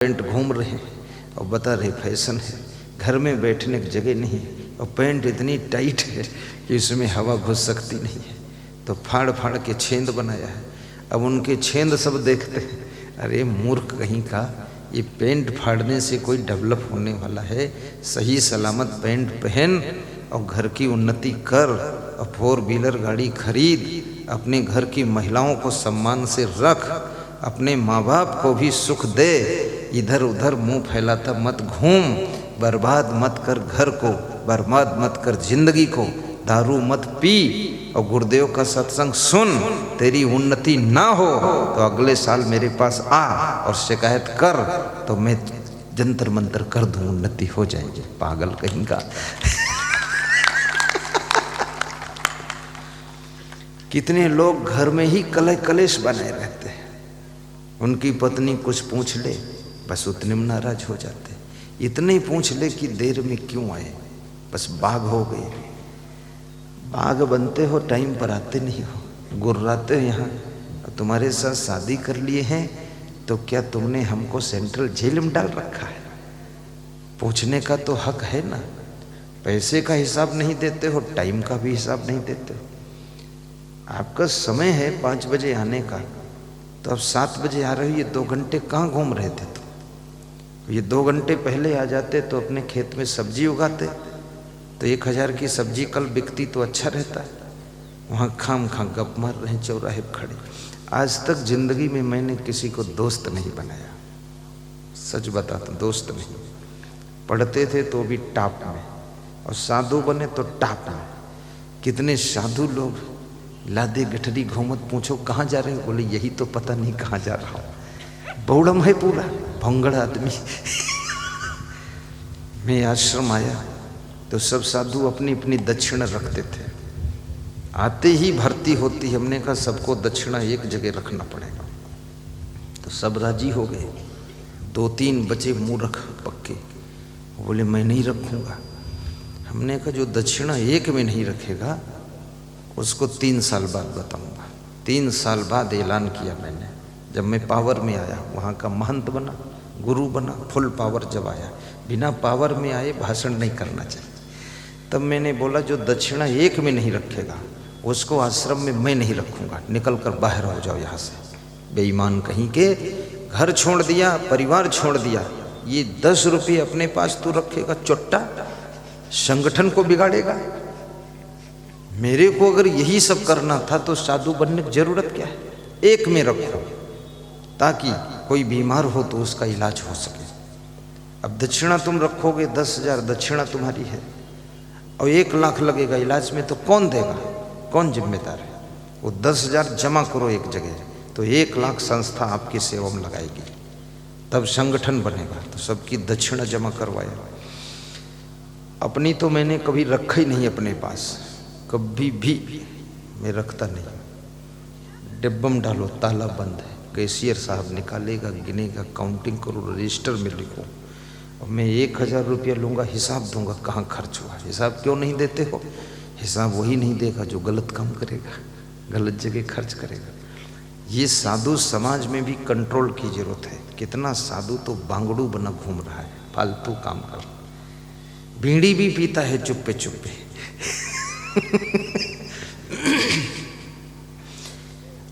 Pant घूम रहे हैं और बता रहे फैशन है, घर में बैठने की जगह नहीं और पैंट इतनी टाइट है कि इसमें हवा घुस सकती नहीं है, तो फाड़ फाड़ के छेंद बनाया है। अब उनके छेंद सब देखते हैं, अरे मूर्ख कहीं का, ये पैंट फाड़ने से कोई डेवलप होने वाला है? सही सलामत पैंट पहन और घर की उन्नति कर और 4 व्हीलर गाड़ी खरीद, अपने घर की महिलाओं को सम्मान से रख, अपने माँ बाप को भी सुख दे, इधर उधर मुंह फैलाता मत घूम, बर्बाद मत कर घर को, बर्बाद मत कर जिंदगी को, दारू मत पी और गुरुदेव का सत्संग सुन। तेरी उन्नति ना हो तो अगले साल मेरे पास आ और शिकायत कर, तो मैं जंतर मंतर कर दूं, उन्नति हो जाएगी। पागल कहीं का। कितने लोग घर में ही कलेश बनाए रहते हैं, उनकी पत्नी कुछ पूछ ले बस उतने में नाराज हो जाते, इतने ही पूछ ले कि देर में क्यों आए, बस बाघ हो गए। बाघ बनते हो टाइम पर आते नहीं हो, गुर्राते हो यहाँ। तुम्हारे साथ शादी कर लिए हैं तो क्या तुमने हमको सेंट्रल जेल में डाल रखा है? पूछने का तो हक है ना। पैसे का हिसाब नहीं देते हो, टाइम का भी हिसाब नहीं देते हो। आपका समय है 5 बजे आने का, तो अब 7 बजे आ रही है, 2 घंटे कहाँ घूम रहे थे तुम? ये 2 घंटे पहले आ जाते तो अपने खेत में सब्जी उगाते, तो 1000 की सब्जी कल बिकती तो अच्छा रहता है। वहाँ खाम गप मार रहे हैं चौराहे पर खड़े। आज तक जिंदगी में मैंने किसी को दोस्त नहीं बनाया, सच बताता, दोस्त नहीं। पढ़ते थे तो भी टॉप में, और साधु बने तो टॉप में। कितने साधु लोग लादे गठरी घूमत, पूछो कहाँ जा रहे हो, बोले यही तो पता नहीं कहाँ जा रहा हूँ। बौड़म है पूरा, भोंगड़ आदमी। मैं आश्रम आया तो सब साधु अपनी अपनी दक्षिणा रखते थे। आते ही भर्ती होती, हमने कहा सबको दक्षिणा एक जगह रखना पड़ेगा, तो सब राजी हो गए। 2-3 बचे मूर्ख पक्के, बोले मैं नहीं रखूँगा। हमने कहा जो दक्षिणा एक में नहीं रखेगा उसको 3 साल बाद बताऊंगा। 3 साल बाद ऐलान किया मैंने, जब मैं पावर में आया, वहाँ का महंत बना, गुरु बना, फुल पावर जब आया, बिना पावर में आए भाषण नहीं करना चाहिए। तब मैंने बोला जो दक्षिणा एक में नहीं रखेगा उसको आश्रम में मैं नहीं रखूँगा, निकल कर बाहर हो जाओ यहाँ से। बेईमान कहीं के, घर छोड़ दिया, परिवार छोड़ दिया, ये 10 रुपये अपने पास तू रखेगा, चोट्टा संगठन को बिगाड़ेगा। मेरे को अगर यही सब करना था तो साधु बनने की जरूरत क्या है? एक में रखो ताकि कोई बीमार हो तो उसका इलाज हो सके। अब दक्षिणा तुम रखोगे, 10,000 दक्षिणा तुम्हारी है और 1 लाख लगेगा इलाज में, तो कौन देगा, कौन जिम्मेदार है? वो 10,000 जमा करो एक जगह, तो 1 लाख संस्था आपकी सेवा में लगाएगी, तब संगठन बनेगा। तो सबकी दक्षिणा जमा करवाया। अपनी तो मैंने कभी रखा ही नहीं अपने पास, कभी भी मैं रखता नहीं। डिब्बे में डालो, ताला बंद है, कैशियर साहब निकालेगा, गिनेगा, काउंटिंग करो, रजिस्टर में लिखो। और मैं 1000 रुपया लूँगा, हिसाब दूंगा कहाँ खर्च हुआ। हिसाब क्यों नहीं देते हो? हिसाब वही नहीं देगा जो गलत काम करेगा, गलत जगह खर्च करेगा। ये साधु समाज में भी कंट्रोल की जरूरत है। कितना साधु तो बांगड़ू बना घूम रहा है, फालतू काम कर, बीड़ी भी पीता है चुप्पे चुप्पे।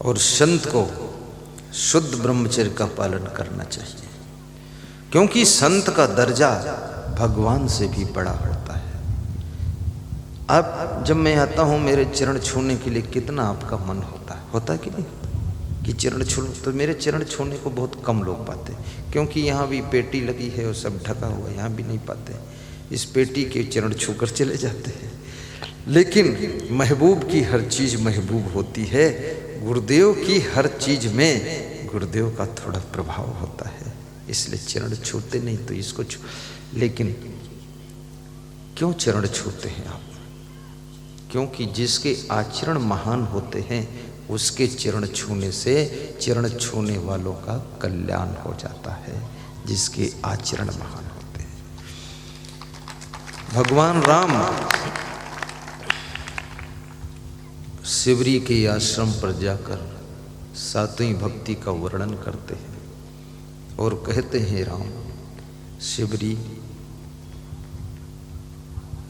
और संत को शुद्ध ब्रह्मचर्य का पालन करना चाहिए, क्योंकि संत का दर्जा भगवान से भी बड़ा होता है। अब जब मैं आता हूँ मेरे चरण छूने के लिए, कितना आपका मन होता है कि नहीं, कि चरण छू, तो मेरे चरण छूने को बहुत कम लोग पाते, क्योंकि यहाँ भी पेटी लगी है और सब ढका हुआ, यहाँ भी नहीं पाते। इस पेटी के चरण छूकर चले जाते हैं। लेकिन महबूब की हर चीज़ महबूब होती है, गुरुदेव की हर चीज़ में गुरुदेव का थोड़ा प्रभाव होता है, इसलिए चरण छूते नहीं तो इसको लेकिन क्यों चरण छूते हैं आप? क्योंकि जिसके आचरण महान होते हैं उसके चरण छूने से चरण छूने वालों का कल्याण हो जाता है, जिसके आचरण महान होते हैं। भगवान राम शिवरी के आश्रम पर जाकर 7वीं भक्ति का वर्णन करते हैं और कहते हैं राम, शिवरी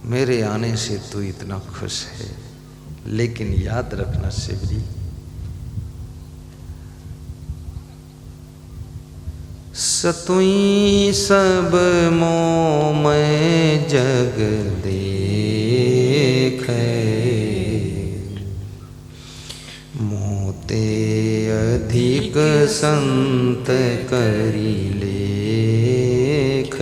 मेरे आने से तू इतना खुश है, लेकिन याद रखना शिवरी, सतुई सब मोह मैं जग देखे, मोते अधिक संत करी लेख।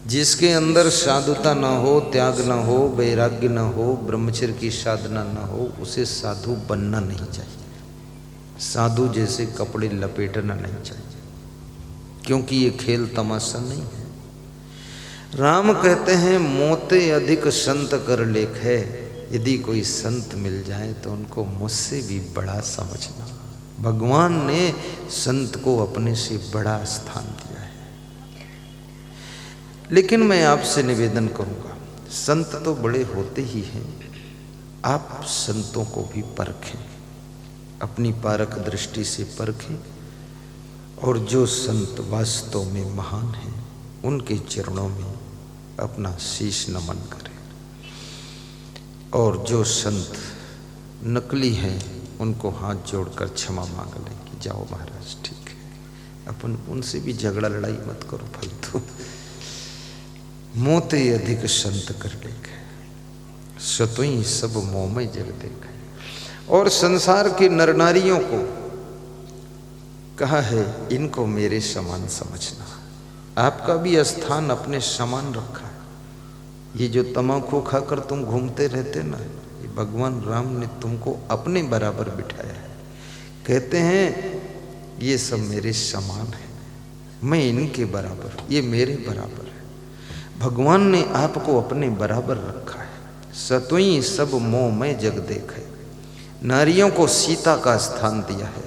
जिसके अंदर साधुता न हो, त्याग न हो, वैराग्य न हो, ब्रह्मचर्य की साधना न हो, उसे साधु बनना नहीं चाहिए। साधु जैसे कपड़े लपेटना नहीं चाहिए, क्योंकि ये खेल तमाशा नहीं है। राम कहते हैं मोते अधिक संत कर लेख है। यदि कोई संत मिल जाए तो उनको मुझसे भी बड़ा समझना। भगवान ने संत को अपने से बड़ा स्थान दिया है। लेकिन मैं आपसे निवेदन करूंगा, संत तो बड़े होते ही हैं, आप संतों को भी परखें, अपनी पारख दृष्टि से परखें, और जो संत वास्तव में महान हैं उनके चरणों में अपना शीश नमन करें, और जो संत नकली हैं उनको हाथ जोड़कर क्षमा मांग लें कि जाओ महाराज ठीक है, अपन उनसे भी झगड़ा लड़ाई मत करो फालतू। मोते अधिक संत कर लेखे, सतुई सब मोह में जग देखे। और संसार के नर नारियों को कहा है इनको मेरे समान समझना। आपका भी स्थान अपने समान रखा है। ये जो तम्बाकू खाकर तुम घूमते रहते ना, ये भगवान राम ने तुमको अपने बराबर बिठाया है। कहते हैं ये सब मेरे समान है, मैं इनके बराबर, ये मेरे बराबर है। भगवान ने आपको अपने बराबर रखा है। सतुई सब मोह में जग देखे। नारियों को सीता का स्थान दिया है,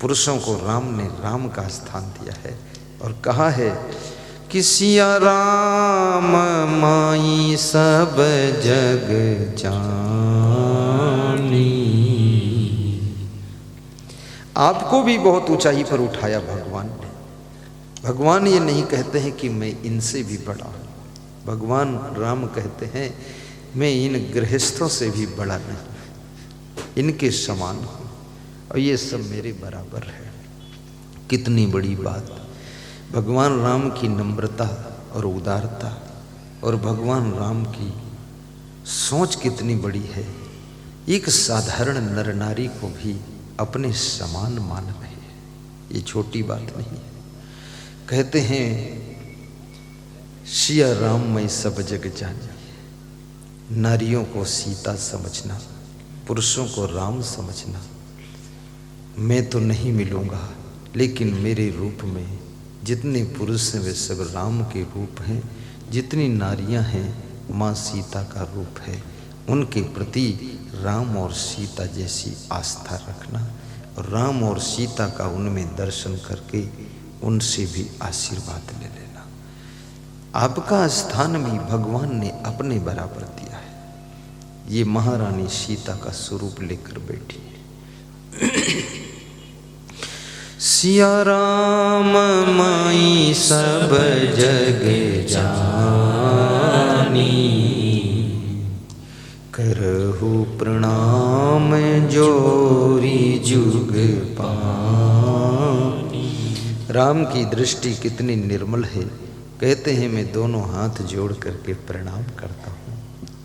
पुरुषों को राम ने राम का स्थान दिया है, और कहा है कि सिया राम माई सब जग जानी। आपको भी बहुत ऊंचाई पर उठाया भगवान ने। भगवान ये नहीं कहते हैं कि मैं इनसे भी बड़ा हूं। भगवान राम कहते हैं मैं इन गृहस्थों से भी बड़ा नहीं, इनके समान हूं, और ये सब मेरे बराबर है। कितनी बड़ी बात। भगवान राम की नम्रता और उदारता, और भगवान राम की सोच कितनी बड़ी है। एक साधारण नर नारी को भी अपने समान मान रहे हैं, ये छोटी बात नहीं है। कहते हैं सिया राम मैं सब जग जानी। नारियों को सीता समझना, पुरुषों को राम समझना। मैं तो नहीं मिलूंगा, लेकिन मेरे रूप में जितने पुरुष हैं वे सब राम के रूप हैं, जितनी नारियां हैं माँ सीता का रूप है। उनके प्रति राम और सीता जैसी आस्था रखना, और राम और सीता का उनमें दर्शन करके उनसे भी आशीर्वाद ले लेना। आपका स्थान भी भगवान ने अपने बराबर दिया है। ये महारानी सीता का स्वरूप लेकर बैठी है। सिया राम माई सब जग जानी, करहु प्रणाम जोरी जुग पानी। राम की दृष्टि कितनी निर्मल है। कहते हैं मैं दोनों हाथ जोड़ करके प्रणाम करता हूँ।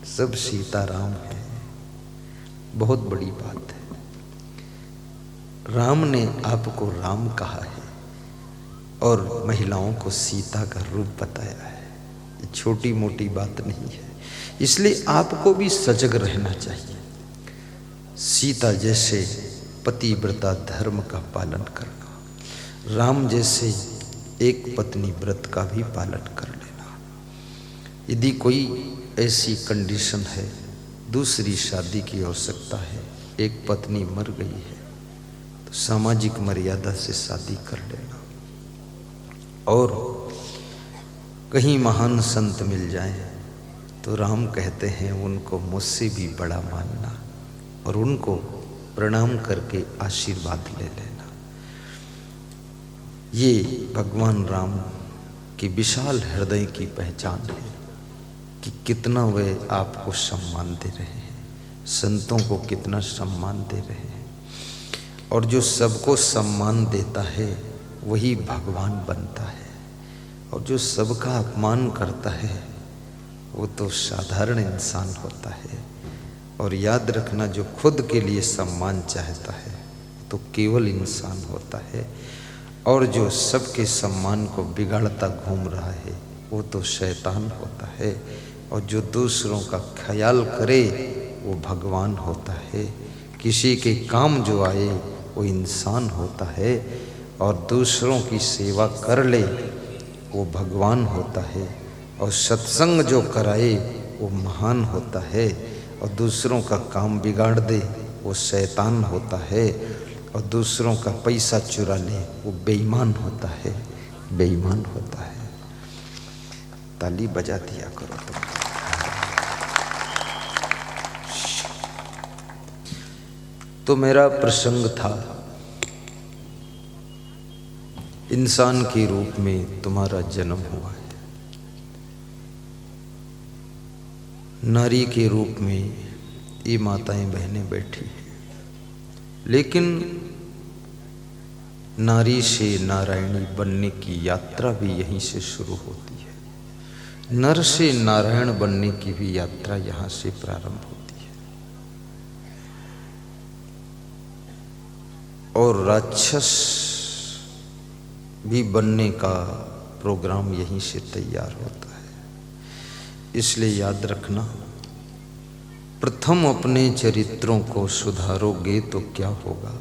सब सीता राम है, बहुत बड़ी बात है। राम ने आपको राम कहा है और महिलाओं को सीता का रूप बताया है। ये छोटी मोटी बात नहीं है। इसलिए आपको भी सजग रहना चाहिए। सीता जैसे पतिव्रता धर्म का पालन करना, राम जैसे एक पत्नी व्रत का भी पालन कर लेना। यदि कोई ऐसी कंडीशन है, दूसरी शादी की आवश्यकता है, एक पत्नी मर गई है, तो सामाजिक मर्यादा से शादी कर लेना। और कहीं महान संत मिल जाए तो राम कहते हैं उनको मुझसे भी बड़ा मानना और उनको प्रणाम करके आशीर्वाद ले लेना। ये भगवान राम की विशाल हृदय की पहचान है कि कितना वे आपको सम्मान दे रहे हैं, संतों को कितना सम्मान दे रहे हैं। और जो सबको सम्मान देता है वही भगवान बनता है, और जो सबका अपमान करता है वो तो साधारण इंसान होता है। और याद रखना, जो खुद के लिए सम्मान चाहता है तो केवल इंसान होता है, और जो सबके सम्मान को बिगाड़ता घूम रहा है वो तो शैतान होता है, और जो दूसरों का ख्याल करे वो भगवान होता है। किसी के काम जो आए वो इंसान होता है, और दूसरों की सेवा कर ले वो भगवान होता है, और सत्संग जो कराए वो महान होता है, और दूसरों का काम बिगाड़ दे वो शैतान होता है, और दूसरों का पैसा चुरा ले वो बेईमान होता है, बेईमान होता है। ताली बजा दिया करो तुम। तो मेरा प्रसंग था, इंसान के रूप में तुम्हारा जन्म हुआ है, नारी के रूप में ये माताएं बहनें बैठी हैं, लेकिन नारी से नारायणी बनने की यात्रा भी यहीं से शुरू होती है। नर से नारायण बनने की भी यात्रा यहाँ से प्रारंभ होती है, और राक्षस भी बनने का प्रोग्राम यहीं से तैयार होता है। इसलिए याद रखना, प्रथम अपने चरित्रों को सुधारोगे तो क्या होगा,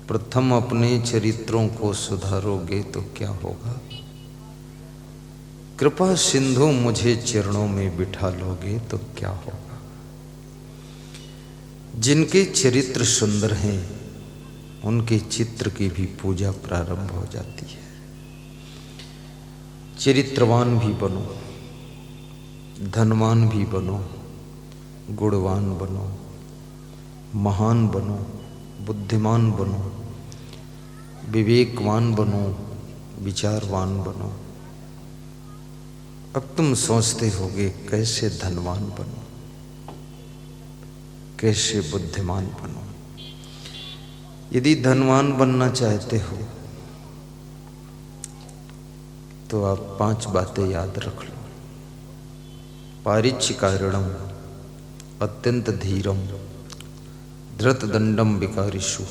प्रथम अपने चरित्रों को सुधारोगे तो क्या होगा, कृपा सिंधु मुझे चरणों में बिठा लोगे तो क्या होगा। जिनके चरित्र सुंदर हैं उनके चित्र की भी पूजा प्रारंभ हो जाती है। चरित्रवान भी बनो, धनवान भी बनो, गुणवान बनो, महान बनो, बुद्धिमान बनो, विवेकवान बनो, विचारवान बनो। अब तुम सोचते होगे कैसे धनवान बनो, कैसे बुद्धिमान बनो। यदि धनवान बनना चाहते हो तो आप 5 बातें याद रख लो। पारिच्छिकारणम अत्यंत धीरम धृतदंडम विकारिषु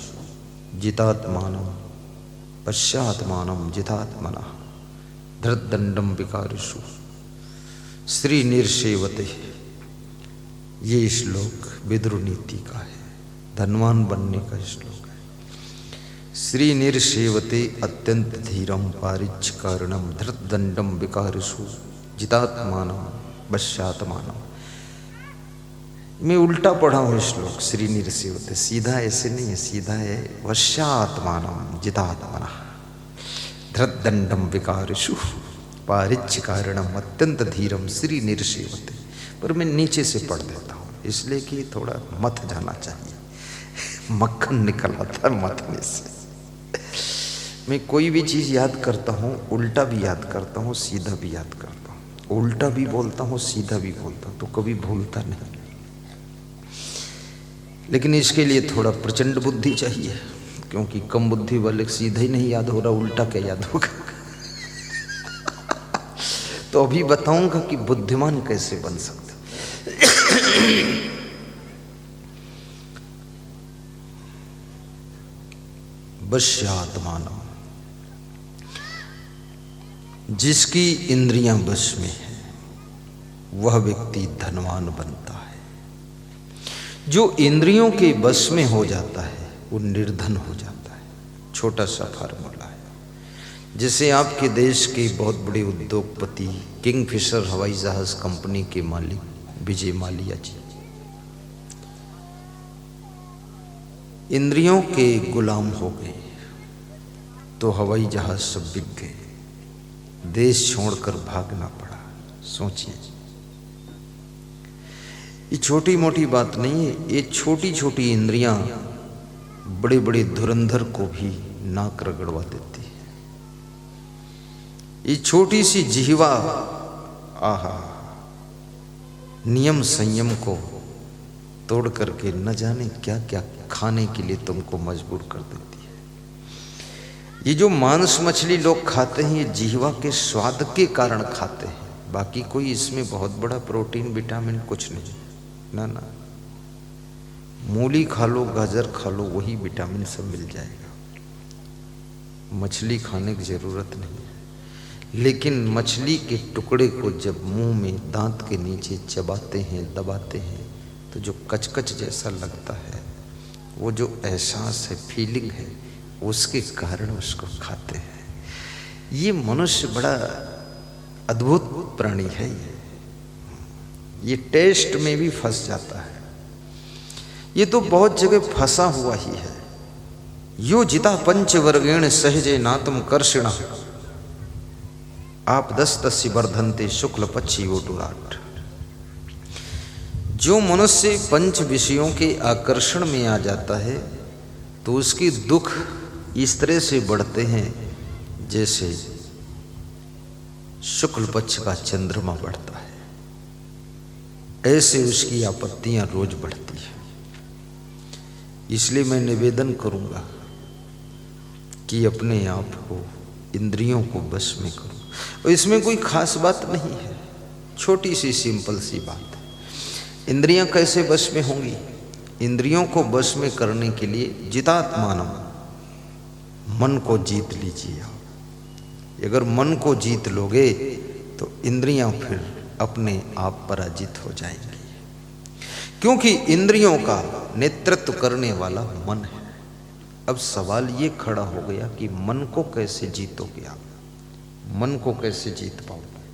जितात्मानम पश्चात्मानम जितात्मनः धृतदंडम विकारिषु श्री निर्सेवते। ये श्लोक विदुर नीति का है, धनवान बनने का श्लोक है। श्री निर्सेवते अत्यंत धीरम पारिच्छिकारणम धृतदंडम विकारिषु जितात्मानम पश्चात्मानम। मैं उल्टा पढ़ा हूँ श्लोक, श्री निर्सेवते सीधा ऐसे नहीं है, सीधा है वश्यात्मानम जितात्मनः धृतदंडम विकारिषु पारिच्छिकारणम अत्यंत धीरम श्री निर्सेवते। पर मैं नीचे से पढ़ देता हूँ इसलिए कि थोड़ा मत जाना चाहिए, मक्खन निकल आता है मतने से। मैं कोई भी चीज़ याद करता हूँ, उल्टा भी याद करता हूँ, सीधा भी याद करता हूँ, उल्टा भी बोलता हूँ, सीधा भी बोलता हूँ, तो कभी भूलता नहीं। लेकिन इसके लिए थोड़ा प्रचंड बुद्धि चाहिए, क्योंकि कम बुद्धि वाले सीधा ही नहीं याद हो रहा, उल्टा क्या याद होगा। तो अभी बताऊंगा कि बुद्धिमान कैसे बन सकते। वश्यात्मानम, जिसकी इंद्रियां वश में है वह व्यक्ति धनवान बनता है। जो इंद्रियों के वश में हो जाता है वो निर्धन हो जाता है। छोटा सा फार्मूला है। जैसे आपके देश के बहुत बड़े उद्योगपति किंगफिशर हवाई जहाज कंपनी के मालिक विजय माल्या जी इंद्रियों के गुलाम हो गए तो हवाई जहाज सब बिक गए, देश छोड़कर भागना पड़ा। सोचिए, ये छोटी मोटी बात नहीं है। ये छोटी छोटी इंद्रियां बड़े बड़े धुरंधर को भी नाक रगड़वा देती है। ये छोटी सी जिह्वा आहा नियम संयम को तोड़ करके न जाने क्या क्या खाने के लिए तुमको मजबूर कर देती है। ये जो मांस मछली लोग खाते हैं ये जिह्वा के स्वाद के कारण खाते हैं, बाकी कोई इसमें बहुत बड़ा प्रोटीन विटामिन कुछ नहीं। ना ना, मूली खा लो, गाजर खा लो, वही विटामिन सब मिल जाएगा। मछली खाने की जरूरत नहीं है। लेकिन मछली के टुकड़े को जब मुंह में दांत के नीचे चबाते हैं, दबाते हैं, तो जो कचकच जैसा लगता है, वो जो एहसास है, फीलिंग है, उसके कारण उसको खाते हैं। ये मनुष्य बड़ा अद्भुत प्राणी है। ये टेस्ट में भी फंस जाता है। ये तो बहुत जगह फंसा हुआ ही है। यो जिता पंचवर्गेण सहजे नातम कर्षिण आप दस्तस्य वर्धनते शुक्ल पक्षी ओटुराट। जो मनुष्य पंच विषयों के आकर्षण में आ जाता है तो उसकी दुख इस तरह से बढ़ते हैं जैसे शुक्ल पक्ष का चंद्रमा बढ़ता है, ऐसे उसकी आपत्तियां रोज बढ़ती है। इसलिए मैं निवेदन करूंगा कि अपने आप को, इंद्रियों को वश में करो। और इसमें कोई खास बात नहीं है, छोटी सी सिंपल सी बात है। इंद्रियां कैसे वश में होंगी? इंद्रियों को वश में करने के लिए जितात्मानम, मन को जीत लीजिए आप। अगर मन को जीत लोगे तो इंद्रियां फिर अपने आप पराजित हो जाएंगी, क्योंकि इंद्रियों का नेतृत्व करने वाला मन है। अब सवाल ये खड़ा हो गया कि मन को कैसे जीतोगे आप? मन को कैसे जीत पाओगे?